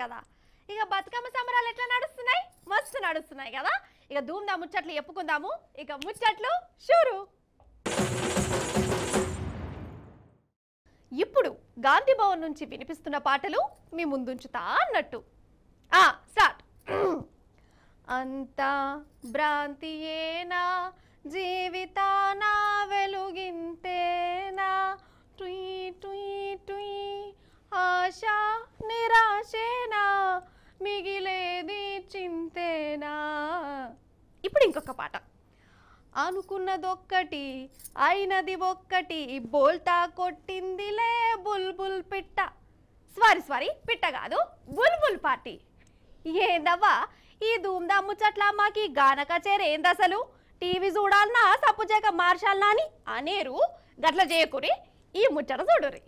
కదా. ఇక బతుకమ్మ సంబరాలు ఎట్లా నడుస్తున్నాయి? మస్తు నడుస్తున్నాయి కదా. ఇక ధూమ్దా ముచ్చట్లు చెప్పుకుందాము. ఇక ముచ్చట్లు షూరు. ఇప్పుడు గాంధీ భవన్ నుంచి వినిపిస్తున్న పాటలు మీ ముందుంచుతా అన్నట్టు. స్టార్ట్. అంతా భ్రాంతియేనా, జీవితాన వెలుగింతేనా, టుయ్ టుయ్ టుయ్ ఆశ నిరాశేనా, మిగిలేది చింతేనా. ఇప్పుడు ఇంకొక పాట. అనుకున్నదొక్కటి అయినది ఒక్కటి, బోల్తా కొట్టిందిలే బుల్బుల్ పిట్ట. సారీ పిట్ట కాదు, బుల్బుల్ పార్టీ. ఏందవ్వా ఈ ధూమ్దా ముచ్చట్లా మాకి గాన కచేరి ఏందసలు? టీవీ చూడాలన్నా సప్పుజేక మార్షాలనా అని అనేరు. గట్ల చేయకురి, ఈ ముచ్చట చూడురి.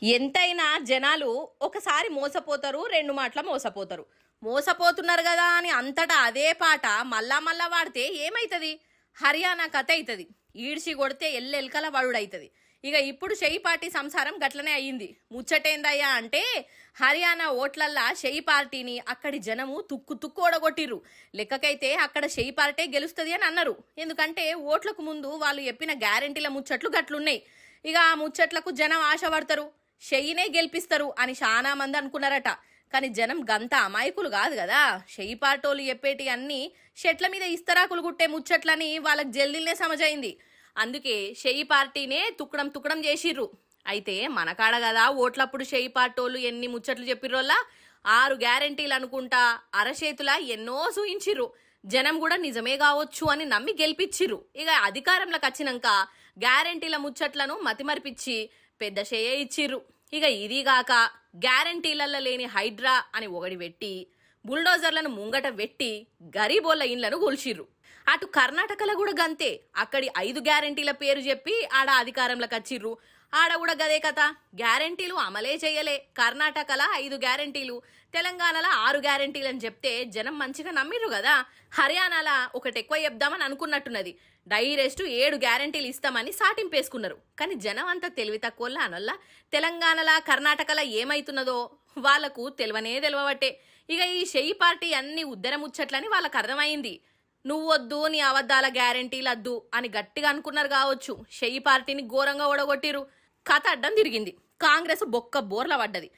ఎంతైనా జనాలు ఒకసారి మోసపోతారు, రెండు మాటల మోసపోతున్నారు కదా అని అంతటా అదే పాట మళ్ళా వాడితే ఏమైతుంది? హర్యానా కథ అవుతుంది. ఈడ్చి కొడితే ఎల్లెల్కల వడుడవుతుంది. ఇక ఇప్పుడు షెయి పార్టీ సంసారం గట్లనే అయ్యింది. ముచ్చటేందయ్యా అంటే హర్యానా ఓట్లల్లా షెయి పార్టీని అక్కడి జనము తుక్కు ఓడగొట్టిర్రు. లెక్కకైతే అక్కడ షెయి పార్టీ గెలుస్తుంది అని అన్నారు. ఎందుకంటే ఓట్లకు ముందు వాళ్ళు చెప్పిన గ్యారెంటీల ముచ్చట్లు గట్లున్నాయి. ఇక ఆ ముచ్చట్లకు జనం ఆశపడతారు, షెయినే గెలిపిస్తారు అని చాలా మంది అనుకున్నారట. కానీ జనం గంత అమాయకులు కాదు కదా. షెయి పార్టోలు చెప్పేటి అన్ని షెట్ల మీద ఇస్తరాకులు గుట్టే ముచ్చట్లని వాళ్ళకి జల్దీనే సమజైంది. అందుకే షెయి పార్టీనే తుక్కడం చేసిర్రు. అయితే మనకాడ కదా ఓట్లప్పుడు షెయి పార్టోలు ఎన్ని ముచ్చట్లు చెప్పిర్రోల్లా 6 గ్యారెంటీలు అనుకుంటా అరచేతులా ఎన్నో సూయించిర్రు. జనం కూడా నిజమే కావచ్చు అని నమ్మి గెలిపించిర్రు. ఇక అధికారంలోకి వచ్చినాక గ్యారెంటీల ముచ్చట్లను మతిమరిపించి పెద్ద షెయే ఇచ్చిర్రు. ఇక ఇదిగాక గ్యారెంటీలల్లో లేని హైడ్రా అని ఒకటి పెట్టి బుల్డోజర్లను ముంగట పెట్టి గరీబోళ్ళ ఇండ్లను కూల్చిర్రు. అటు కర్ణాటకలో కూడా గంతే. అక్కడి 5 గ్యారెంటీల పేరు చెప్పి ఆడ అధికారంలోకి వచ్చిర్రు. ఆడ కూడా గదే కథ. గ్యారెంటీలు అమలే చేయలే. కర్ణాటకలో 5 గ్యారెంటీలు, తెలంగాణలో 6 గ్యారెంటీలు అని చెప్తే జనం మంచిగా నమ్మిర్రు కదా. హర్యానాలో ఒకటి ఎక్కువ చెప్దామని అనుకున్నట్టున్నది. డైరెక్ట్ 7 గ్యారెంటీలు ఇస్తామని సాటింపేసుకున్నారు. కానీ జనం అంతా తెలివి తక్కువ అనల్లా. తెలంగాణలో కర్ణాటకలో ఏమైతున్నదో వాళ్లకు తెలియబట్టే. ఇక ఈ షెయి పార్టీ అన్ని ఉద్దర ముచ్చట్లని వాళ్ళకి అర్థమైంది. నువ్వొద్దు, నీ అబద్ధాల గ్యారెంటీలు వద్దు అని గట్టిగా అనుకున్నారు కావచ్చు. షెయి పార్టీని ఘోరంగా ఓడగొట్టిరు. కథ అడ్డం తిరిగింది. కాంగ్రెస్ బొక్క బోర్ల పడ్డది.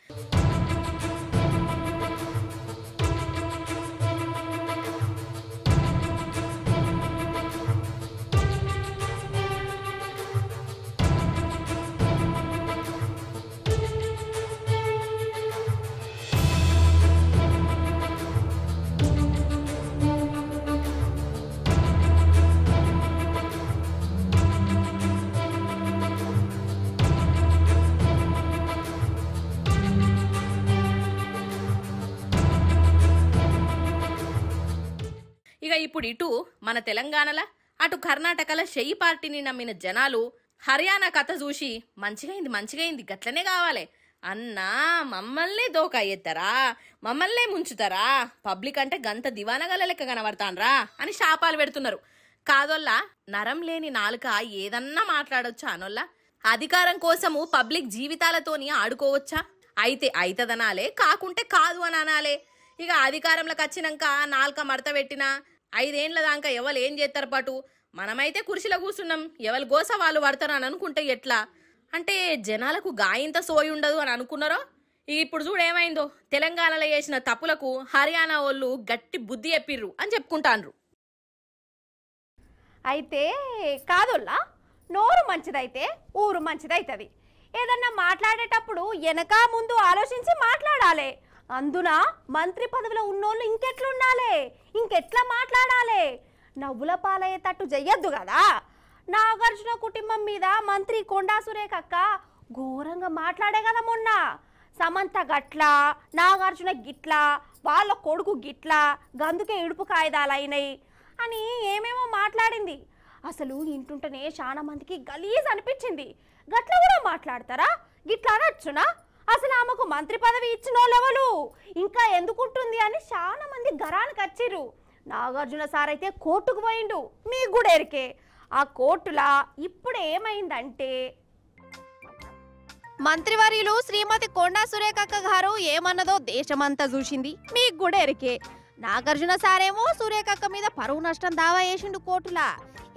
ఇక ఇప్పుడు ఇటు మన తెలంగాణలో అటు కర్ణాటకలో షెయి పార్టీని నమ్మిన జనాలు హర్యానా కథ చూసి మంచిగైంది గట్లనే కావాలి అన్నా, మమ్మల్నే దోకా ఎత్తారా, మమ్మల్నే ముంచుతారా, పబ్లిక్ అంటే గంత దివానగల లెక్క కనబడతాన్రా అని శాపాలు పెడుతున్నారు. కాదోల్లా నరం లేని నాలుక ఏదన్నా మాట్లాడొచ్చా అనోల్లా? అధికారం కోసము పబ్లిక్ జీవితాలతోని ఆడుకోవచ్చా? అయితే అయితదనాలే, కాకుంటే కాదు అని అనాలే. ఇక అధికారంలోకి వచ్చినాక నాలుక మడత పెట్టినా 5 ఏండ్ల దాకా ఎవరు ఏం చేస్తారు పాటు? మనమైతే కుర్చీలో కూర్చున్నాం, ఎవరు గోస వాళ్ళు పడతారు అని అనుకుంటే ఎట్లా? అంటే జనాలకు గాయంత సోయి ఉండదు అని అనుకున్నారో. ఇప్పుడు చూడు ఏమైందో. తెలంగాణలో చేసిన తప్పులకు హర్యానా వాళ్ళు గట్టి బుద్ధి చెప్పిర్రు అని చెప్పుకుంటాన్రు. అయితే కాదోల్లా, నోరు మంచిదైతే ఊరు మంచిదైతుంది. ఏదన్నా మాట్లాడేటప్పుడు వెనక ముందు ఆలోచించి మాట్లాడాలి. అందున మంత్రి పదవిలో ఉన్నోళ్ళు ఇంకెట్లుండాలి, ఇంకెట్లా మాట్లాడాలి? నవ్వుల పాలయ్యేటట్టు చెయ్యొద్దు కదా. నాగార్జున కుటుంబం మీద మంత్రి కొండా సురేఖక్క ఘోరంగా మాట్లాడే కదా మొన్న. సమంత గట్లా, నాగార్జున గిట్లా, వాళ్ళ కొడుకు గిట్లా, గందుకే ఇడుపు కాయిదాలైనాయి అని ఏమేమో మాట్లాడింది. అసలు ఇంటుంటేనే చాలా మందికి గలీజ్ అనిపించింది. గట్ల కూడా మాట్లాడతారా? గిట్లా అనొచ్చునా? అసలు ఆమెకు మంత్రి పదవి ఇచ్చిన వాళ్ళెవరు, ఇంకా ఎందుకుంటుంది అని చాలా మంది గరానికి వచ్చిర్రు. నాగార్జున సార్ అయితే కోర్టుకు పోయిండు, మీకు కూడా ఎరికే. ఆ కోర్టులా ఇప్పుడు ఏమైందంటే మంత్రివర్యులు శ్రీమతి కొండా సురేఖక్క గారు ఏమన్నదో దేశమంతా చూసింది, మీకు కూడా ఎరికే. నాగార్జున సారేమో సురేఖక్క మీద పరువు నష్టం దావా వేసిండు కోర్టులా.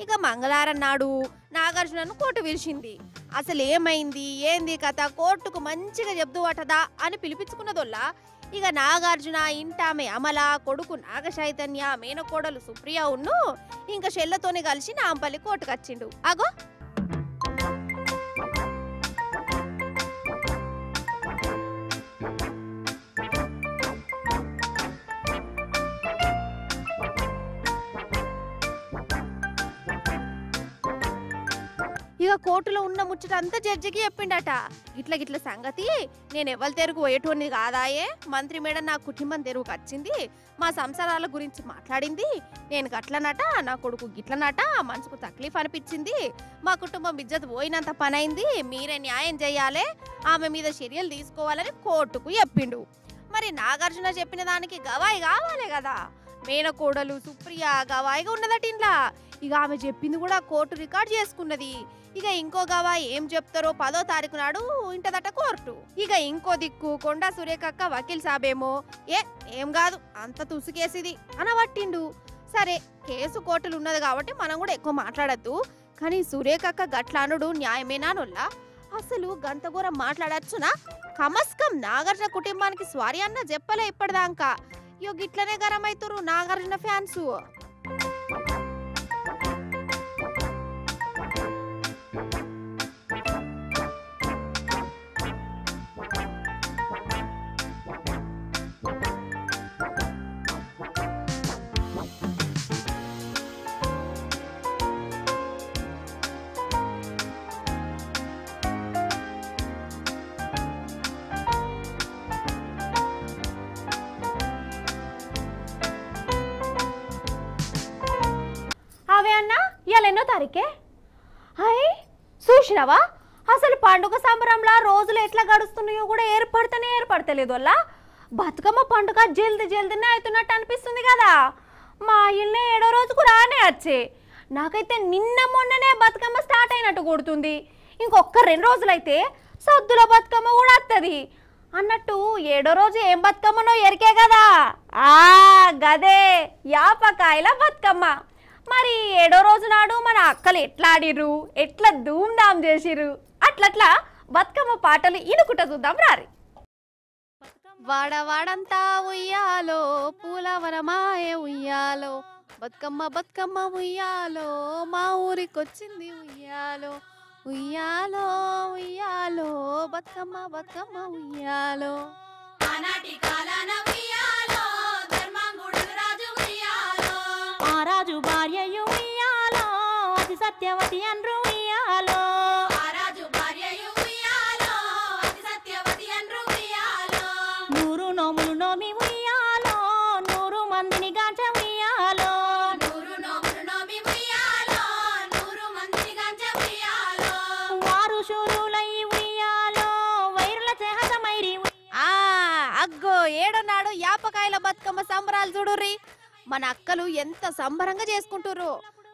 ఇక మంగళవారం నాడు నాగార్జునను కోర్టు పిలిచింది. అసలు ఏమైంది ఏంది కథ కోర్టుకు మంచిగా చెప్దువటదా అని పిలిపించుకున్నదొల్లా. ఇక నాగార్జున ఇంటామె అమల, కొడుకు నాగచైతన్య, మేనకోడలు సుప్రియ ఉన్ను ఇంకా చెల్లతోని కలిసి నాంపల్లి కోర్టుకు వచ్చిండు. అగో ఇక కోర్టులో ఉన్న ముచ్చట అంతా జడ్జికి చెప్పిండట. గిట్ల సంగతి నేను ఎవరి తెరుగు పోయేటోని కాదాయే, మంత్రి మేడం నా కుటుంబం తెరుగుకు వచ్చింది, మా సంసారాల గురించి మాట్లాడింది, నేను గట్లనట, నా కొడుకు గిట్లనట, మనసుకు తక్లీఫ్ అనిపించింది, మా కుటుంబం ఇజ్జత్ పోయినంత పని అయింది, మీరే న్యాయం చేయాలి, ఆమె మీద చర్యలు తీసుకోవాలని కోర్టుకు చెప్పిండు. మరి నాగార్జున చెప్పిన దానికి గవాయి కావాలి కదా. మేనకోడలు సుప్రియ గవాయిగా ఉన్నదట ఇంట్లో. ఇక ఆమె చెప్పింది కూడా కోర్టు రికార్డ్ చేసుకున్నది. ఇక ఇంకో గవాయి ఏం చెప్తారో 10వ తారీఖు నాడు ఇంటదట కోర్టు. ఇక ఇంకో దిక్కు కొండా సురేఖక్క వకీల్ సాబేమో ఏం కాదు అంత తుసుకేసిది అనబట్టిండు. సరే కేసు కోర్టులు ఉన్నది కాబట్టి మనం కూడా ఎక్కువ మాట్లాడద్దు, కానీ సురేఖక్క గట్ల అనుడు న్యాయమేనా నొల్లా? అసలు గంతగూరం మాట్లాడచ్చునా? కమస్కం నాగార్జున కుటుంబానికి స్వారీ అన్న చెప్పలే ఇప్పటిదాకా. ఇయో గిట్లనే గరం అవుతారు నాగార్జున ఫ్యాన్స్. అవే అన్నా ఇవాళ ఎన్నో తారీఖే? అయ్ చూసినావా అసలు పండుగ సంబరంలా రోజులు ఎట్లా గడుస్తున్నాయో కూడా ఏర్పడతలేదు అలా. బతుకమ్మ పండుగ జల్దీనే అవుతున్నట్టు అనిపిస్తుంది కదా. మా ఇల్లు 7వ రోజుకు రానే వచ్చే. నాకైతే నిన్న మొన్ననే బతుకమ్మ స్టార్ట్ అయినట్టు కొడుతుంది. ఇంకొక 2 రోజులైతే సద్దుల బతుకమ్మ కూడా వస్తుంది అన్నట్టు. 7వ రోజు ఏం బతుకమ్మనో ఎరికే కదా. గదే యాపకాయల బతుకమ్మ. మరి 7వ రోజు నాడు మన అక్కలు ఎట్లా ఆడిర్రు, ఎట్లా ధూమ్ధామ్ చేసిర్రు, అట్లట్లా బతుకమ్మ పాటలు ఇనుకుంటా చూద్దాం రారి. వాడవాడంతా ఉయ్యాలో పూలవరమాయ ఉయ్యాలో, బతుకమ్మ ఉయ్యాలో, మా ఊరికొచ్చింది ఉయ్యాలో, ఉయ్యాలో ఉయ్యాలో బతుకమ్మ ఉయ్యాలో. ఆనాటి కాలాన ఉయ్యాలో ధర్మాంగుడు రాజు ఉయ్యాలో, ఆ రాజు భార్యయు ఉయ్యాలో, అతి సత్యవతి అన్రు ఉయ్యాలో, ఆ రాజు భార్యయు ఉయ్యాలో, అతి సత్యవతి అన్రు ఉయ్యాలో. 100 నోములు నోమి ఉయ్యాలో, 100 మందిని గాంచ ఉయ్యాలో, 100 నోములు నోమి ఉయ్యాలో, 100 మందిని గాంచ ఉయ్యాలో. వారు శూరులై ఉయ్యాలో, వైరుల చేహతమైరి. అగ్గో 7వ నాడు యాపకాయల బతుకమ్మ సంబరాలు చూడుర్రి. మన అక్కలు ఎంత సంబరంగా చేసుకుంటుర్రు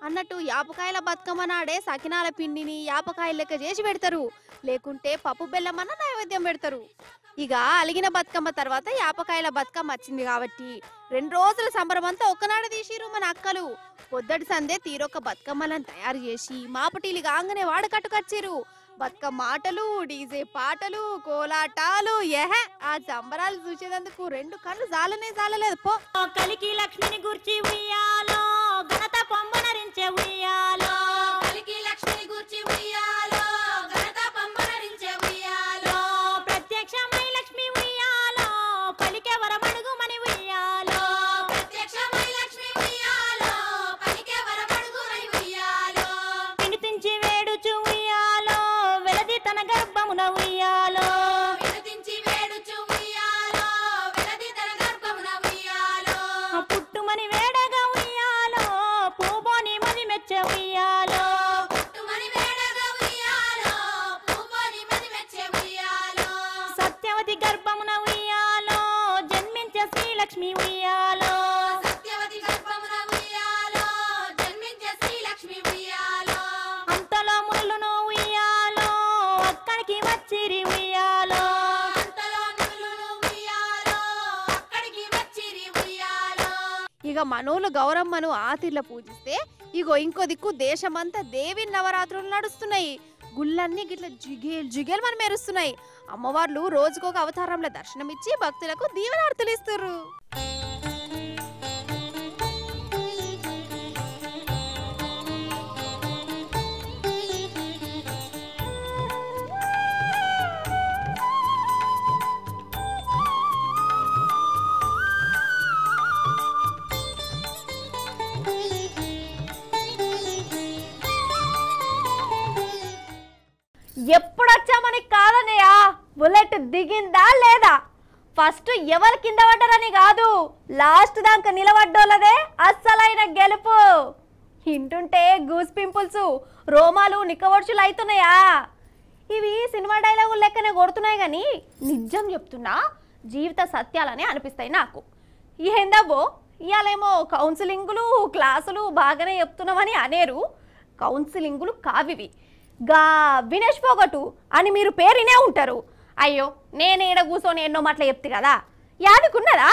అన్నట్టు. యాపకాయల బతుకమ్మ నాడే సకినాల పిండిని యాపకాయల లెక్క చేసి పెడతారు, లేకుంటే పప్పు బెల్లం అన్న నైవేద్యం పెడతారు. ఇక అలిగిన బతుకమ్మ తర్వాత యాపకాయల బతుకమ్మ వచ్చింది కాబట్టి 2 రోజుల సంబరం అంతా ఒక్కనాడు తీసిరు మన అక్కలు. పొద్దటి సందే తీరొక్క బతుకమ్మలను తయారు చేసి మాపటీలు గాంగనే వాడకట్టుకొచ్చిరు. బతుకమ్మ ఆటలు, డీజే పాటలు, కోలాటాలు, ఆ సంబరాలు చూసేందుకు 2 కళ్ళు జాలలేదు పో. కలికి లక్ష్మిని గుర్చి ఉయ్యాలో, ఘనత పొంబనరించే ఉయ్యాలో, కలికి లక్ష్మిని గుర్చి ఉయ్యాలో, ఘనత పొంబనరించే ఉయ్యాలో. ప్రత్యక్షమై లక్ష్మి ఉయ్యాలో, పలికే వరమడుగుమని ఉయ్యాలో, ప్రత్యక్షమై లక్ష్మి ఉయ్యాలో, పలికే వరమడుగుమని ఉయ్యాలో. వినిపించి వేడుచు ఉయ్యాలో, వెలది తన గర్భమున ఉయ్యాలో, వినిపించి వేడుచు ఉయ్యాలో, వెలది తన గర్భమున ఉయ్యాలో. ఇక మనోళ్ళు గౌరమ్మను ఆతిర్ల పూజిస్తే ఇగో ఇంకో దిక్కు దేశమంతా దేవి నవరాత్రులు నడుస్తున్నాయి. గుళ్ళన్నీ గిట్ల జిగేల్ జిగేల్ మనం మెరుస్తున్నాయి. అమ్మవార్లు రోజుకొక అవతారంలో దర్శనమిచ్చి భక్తులకు దీవెనార్తులు ఇస్తుర్రు. ఎప్పుడొచ్చామని కాదనయ్య, బుల్లెట్ దిగిందా లేదా, ఫస్ట్ ఎవరు కింద పడ్డారని కాదు, లాస్ట్ దాకా నిలబడ్డోళ్ళదే అస్సలైన గెలుపు. వింటుంటే గూస్ పింపుల్స్, రోమాలు నిక్కవడుచులు అవుతున్నాయా. ఇవి సినిమా డైలాగులు లెక్కనే కొడుతున్నాయి కానీ నిజం చెప్తున్నా జీవిత సత్యాలనే అనిపిస్తాయి నాకు. ఏందబ్బో ఇవాళేమో కౌన్సిలింగులు క్లాసులు బాగానే చెప్తున్నామని అనేరు. కౌన్సిలింగులు కావివి, గా వినేష్ పోగొట్టు అని మీరు పేరునే ఉంటారు. అయ్యో నేను ఈడ కూర్చొని ఎన్నో మాటలు చెప్తే కదా, యాదుకున్నదా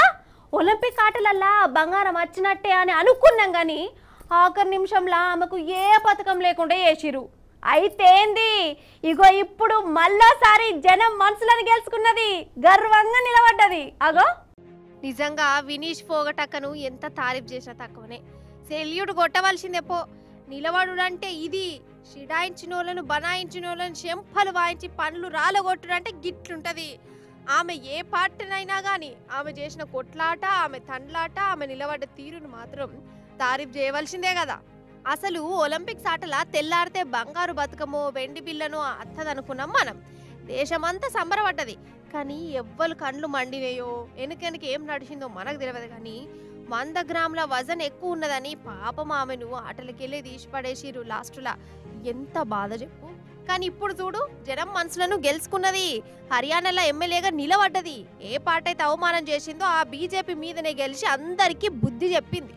ఒలింపిక్ ఆటలల్లా బంగారం వచ్చినట్టే అని అనుకున్నాం కానీ ఆఖరి నిమిషంలో ఆమెకు ఏ పథకం లేకుండా చేసిరు. అయితే ఏంది, ఇగో ఇప్పుడు మళ్ళోసారి జనం మనసులను గెలుచుకున్నది, గర్వంగా నిలబడ్డది. అగో నిజంగా వినీష్ పోగటక్కను ఎంత తారీఫ్ చేసినా తక్కువనే. సెల్యూట్ కొట్టవలసిందేపో. నిలబడుడంటే ఇది, షిడాయించినోళ్ళను బనాయించినోళ్ళను చెంపలు వాయించి పండ్లు రాలగొట్టుడంటే గిట్లుంటది. ఆమె ఏ పార్టీనైనా కానీ ఆమె చేసిన కొట్లాట, ఆమె తండ్లాట, ఆమె నిలబడ్డ తీరును మాత్రం తారీఫ్ చేయవలసిందే కదా. అసలు ఒలింపిక్స్ ఆటల తెల్లారితే బంగారు బతుకమో వెండి బిల్లనో అత్తదనుకున్నాం మనం. దేశమంతా సంబరపడ్డది కానీ ఎవ్వరు కండ్లు మండినాయో వెనుకెనక ఏం నడిచిందో మనకు తెలియదు. కానీ 100 గ్రాముల వజన్ ఎక్కువ ఉన్నదని పాపం ఆమెను ఆటలకెళ్ళి తీసి పడేసిరు లాస్టులా. ఎంత బాధ చెప్పు. కానీ ఇప్పుడు చూడు జనం మనసులను గెలుచుకున్నది, హర్యానాలో ఎమ్మెల్యేగా నిలబడ్డది. ఏ పార్టీ అయితే అవమానం చేసిందో ఆ బీజేపీ మీదనే గెలిచి అందరికీ బుద్ధి చెప్పింది.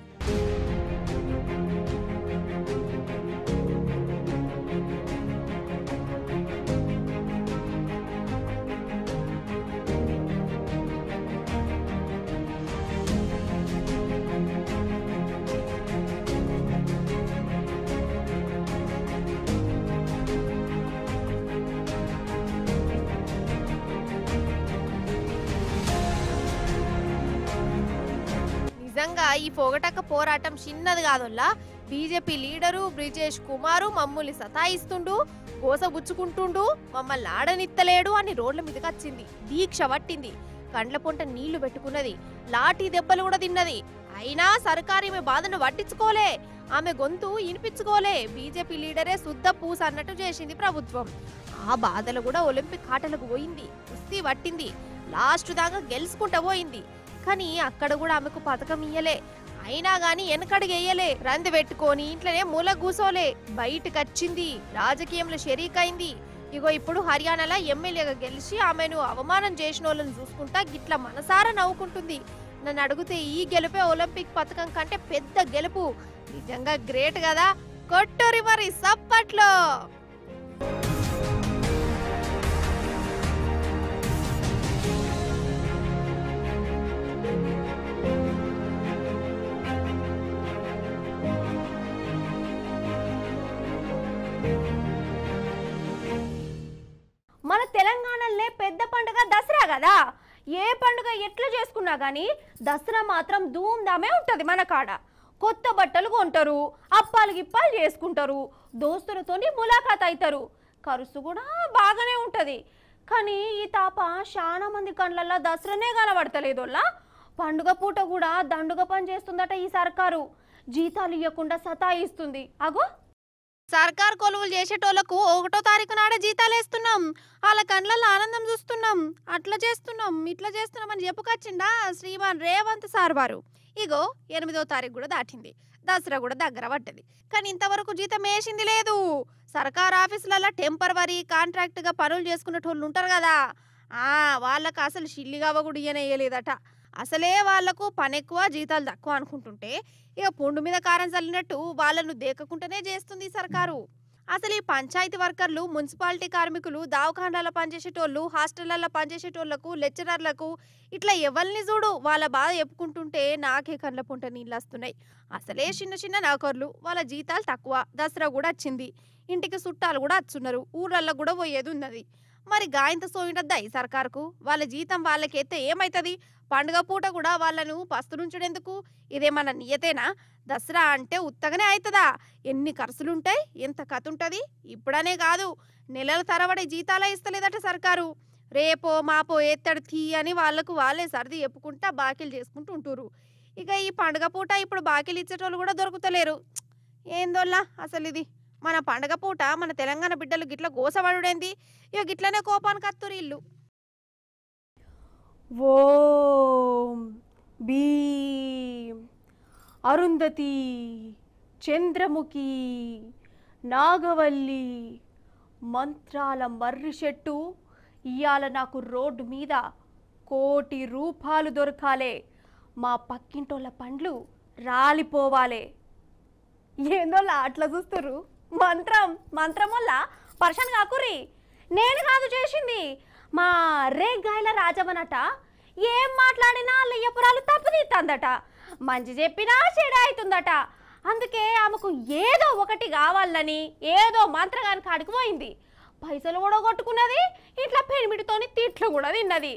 నిజంగా ఈ పోగటక్క పోరాటం చిన్నది కాదోల్లా. బీజేపీ లీడరు బ్రిజేష్ కుమారు మమ్మల్ని సతాయిస్తుండు, కోసబుచ్చుకుంటుండు, మమ్మల్ని ఆడనిత్తలేడు అని రోడ్ల మీదకి వచ్చింది. దీక్ష పట్టింది, కండ్ల పొంట నీళ్లు పెట్టుకున్నది, లాఠీ దెబ్బలు కూడా తిన్నది. అయినా సర్కారు ఈమె బాధను పట్టించుకోలే, ఆమె గొంతు వినిపించుకోలే. బీజేపీ లీడరే శుద్ధ పూస అన్నట్టు చేసింది ప్రభుత్వం. ఆ బాధలు కూడా ఒలింపిక్ ఆటలకు పోయింది, కుస్తీ పట్టింది, లాస్ట్ దాకా గెలుచుకుంటా పోయింది. కానీ అక్కడ కూడా ఆమెకు పథకం ఇయ్యలే. అయినా గాని వెనకడుగేయలే, రంది పెట్టుకొని ఇంట్లోనే మూల కూసోలే, బయటకు వచ్చింది, రాజకీయంలో షరీకైంది. ఇగో ఇప్పుడు హర్యానాలో ఎమ్మెల్యేగా గెలిచి ఆమెను అవమానం చేసిన వాళ్ళని చూసుకుంటా గిట్ల మనసారా నవ్వుకుంటుంది. నన్ను అడిగితే ఈ గెలుపే ఒలింపిక్ పథకం కంటే పెద్ద గెలుపు. నిజంగా గ్రేట్ కదా, కొట్టురి మరి సప్పట్లో. మన తెలంగాణలోనే పెద్ద పండుగ దసరా కదా. ఏ పండుగ ఎట్లా చేసుకున్నా కానీ దసరా మాత్రం ధూమ్ధామే ఉంటుంది మన కాడ. కొత్త బట్టలు కొంటారు, అప్పాలు గిప్పాలు చేసుకుంటారు, దోస్తులతోని ములాఖాత్ అవుతారు, ఖర్చు కూడా బాగానే ఉంటుంది. కానీ ఈ తాప చాలా మంది కళ్ళల్లో దసరానే కనబడతలేదోళ్ళ. పండుగ పూట కూడా దండుగ పని చేస్తుందట ఈ సర్కారు, జీతాలు ఇవ్వకుండా సతాయిస్తుంది. అగో సర్కార్ కొలువులు చేసేటోళ్లకు 1వ తారీఖు నాడే జీతాలు వేస్తున్నాం, వాళ్ళ కళ్ళల్లో ఆనందం చూస్తున్నాం, అట్లా చేస్తున్నాం ఇట్లా చేస్తున్నాం అని చెప్పుకొచ్చిండా శ్రీమాన్ రేవంత్ సార్ వారు. ఇగో 8వ తారీఖు కూడా దాటింది, దసరా కూడా దగ్గర పడ్డది, కానీ ఇంతవరకు జీతం వేసింది లేదు. సర్కార్ ఆఫీసులలో టెంపరవరీ కాంట్రాక్ట్ గా పనులు చేసుకునేటోళ్ళు ఉంటారు కదా, వాళ్ళకు అసలు షిల్లిగవ్వ కూడా ఇయ్యనేయలేదట. అసలే వాళ్లకు పని ఎక్కువ జీతాలు తక్కువ అనుకుంటుంటే ఇక పుండు మీద కారం చల్లినట్టు వాళ్ళను దేకకుంటేనే చేస్తుంది సర్కారు. అసలు ఈ పంచాయతీ వర్కర్లు, మున్సిపాలిటీ కార్మికులు, దవాఖానాలలో పనిచేసేటోళ్ళు, హాస్టళ్లలో పనిచేసేటోళ్లకు, లెక్చరర్లకు ఇట్లా ఎవరిని చూడు వాళ్ళ బాధ చెప్పుకుంటుంటే నాకే కళ్ళ పొంట నీళ్ళు వస్తున్నాయి. అసలే చిన్న చిన్న నౌకర్లు, వాళ్ళ జీతాలు తక్కువ, దసరా కూడా వచ్చింది, ఇంటికి చుట్టాలు కూడా వచ్చున్నారు, ఊర్లలో కూడా పోయేది ఉన్నది. మరి గాయంత సోయింటద్దా ఈ సర్కారుకు? వాళ్ళ జీతం వాళ్ళకెత్తే ఏమైతుంది? పండుగ పూట కూడా వాళ్ళను పస్తులుంచుడెందుకు? ఇదేమన్నా నియతేనా? దసరా అంటే ఉత్తగానే అవుతుందా? ఎన్ని ఖర్చులుంటాయి, ఎంత కథ ఉంటుంది. ఇప్పుడనే కాదు, నెలల తరబడి జీతాలే ఇస్తలేదట సర్కారు. రేపో మాపో ఎత్తడి తీ అని వాళ్లకు వాళ్ళే సర్ది చెప్పుకుంటా బాకీలు చేసుకుంటూ ఉంటురు. ఇక ఈ పండుగ పూట ఇప్పుడు బాకీలు ఇచ్చేటోళ్ళు కూడా దొరుకుతలేరు. ఏందోల్లా అసలు ఇది. మన పండుగ పూట మన తెలంగాణ బిడ్డలు గిట్ల గోసపడుడేంది? ఇక గిట్లనే కోపానికి అత్తురు ఇల్లు. ఓం భీం అరుంధతి, చంద్రముఖి, నాగవల్లి మంత్రాల మర్రి చెట్టు ఇయాల నాకు రోడ్డు మీద ₹1,00,00,000 దొరకాలే. మా పక్కింటోళ్ళ పండ్లు రాలిపోవాలే. ఏందోలా అట్లా చూస్తుర్రు? మంత్రం వల్ల పర్షన్ కాకుర్రి. నేను కాదు చేసింది, మా రేగాయల రాజవనట. ఏం మాట్లాడినా లెయ్యపురాలు తప్పుదీత్తందట, మంచి చెప్పినా చెడ అవుతుందట. అందుకే ఆమెకు ఏదో ఒకటి కావాలని ఏదో మంత్రగాని కాడికి పోయింది. పైసలు కూడా కొట్టుకున్నది, ఇట్లా పెనిమిటితోని తిట్లు కూడా తిన్నది.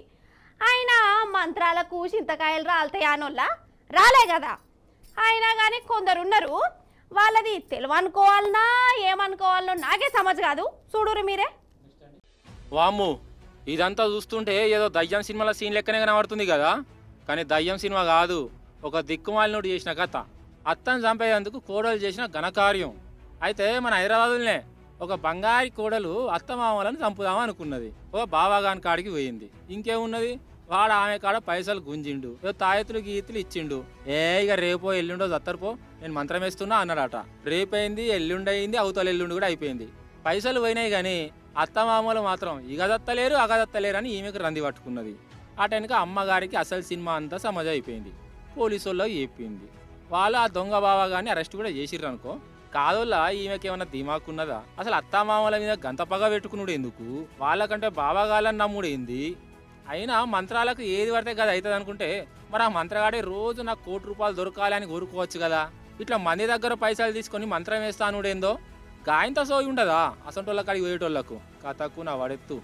అయినా మంత్రాలకు చింతకాయలు రాలుతాయి అనోళ్ళ రాలే కదా. అయినా కానీ కొందరున్నారు, వాళ్ళది తెలివనుకోవాలనా ఏమనుకోవాలనో నాకే సమజ్ కాదు. చూడురు మీరే. వామ్ము, ఇదంతా చూస్తుంటే ఏదో దయ్యం సినిమాల సీన్ లెక్కనే కనబడుతుంది కదా, కానీ దయ్యం సినిమా కాదు, ఒక దిక్కుమాలినోడు చేసిన కథ. అత్తను చంపేందుకు కోడలు చేసిన ఘనకార్యం. అయితే మన హైదరాబాదులోనే ఒక బంగారి కోడలు అత్తమామలను చంపుదాం అనుకున్నది. ఒక బాబాగాని కాడికి పోయింది. ఇంకేమున్నది, వాడు ఆమె కాడ పైసలు గుంజిండు, ఏదో తాయెత్తులు గీతులు ఇచ్చిండు. ఇక రేపో ఎల్లుండో దత్తరుపో నేను మంత్రం వేస్తున్నా అన్నాడట. రేపైంది, ఎల్లుండి అయింది, అవతల ఎల్లుండి కూడా అయిపోయింది. పైసలు పోయినాయి కానీ అత్తమామలు మాత్రం ఇగదత్తలేరు అగదత్తలేరు అని ఈమెకు రంది పట్టుకున్నది. అటెనక అమ్మగారికి అసలు సినిమా అంతా సమజ్ అయిపోయింది. పోలీసు వాళ్ళకి చెప్పింది. వాళ్ళు ఆ దొంగ బాబాగాన్ని అరెస్ట్ కూడా చేసిర్రు అనుకో. కాదోళ్ళ ఈమెకేమన్నా దిమాకున్నదా? అసలు అత్తమామల మీద గంతపగ పెట్టుకున్నాడు ఎందుకు? వాళ్ళకంటే బాబాగాళ్ళని నమ్ముడేంది? అయినా మంత్రాలకు ఏది పడితే కదా అవుతుంది అనుకుంటే, మరి ఆ మంత్రగాడే రోజు నాకు ₹1,00,00,000 దొరకాలి అని కోరుకోవచ్చు కదా. ఇట్లా మంది దగ్గర పైసలు తీసుకొని మంత్రం వేస్తానుడేందో గాయంత సోయి ఉండదా అసంటోళ్ళ కాడికి పోయేటోళ్లకు? కథకు నా వడెత్తు.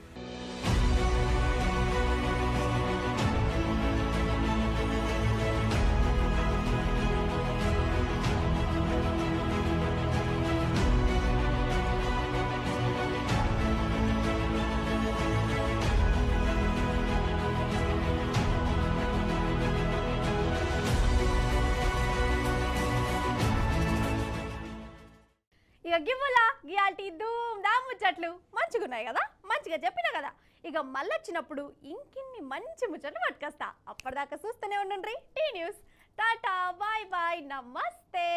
ఇక గివ్వలా గియాల్టీ ధూమ్ ధామ్ ముచ్చట్లు మంచిగున్నాయి కదా, మంచిగా చెప్పినా కదా. ఇక మళ్ళీ వచ్చినప్పుడు ఇంకిన్ని మంచి ముచ్చట్లు పట్టుకొస్తా. అప్పటిదాకా చూస్తూనే ఉండండి T News. Tata bye bye నమస్తే.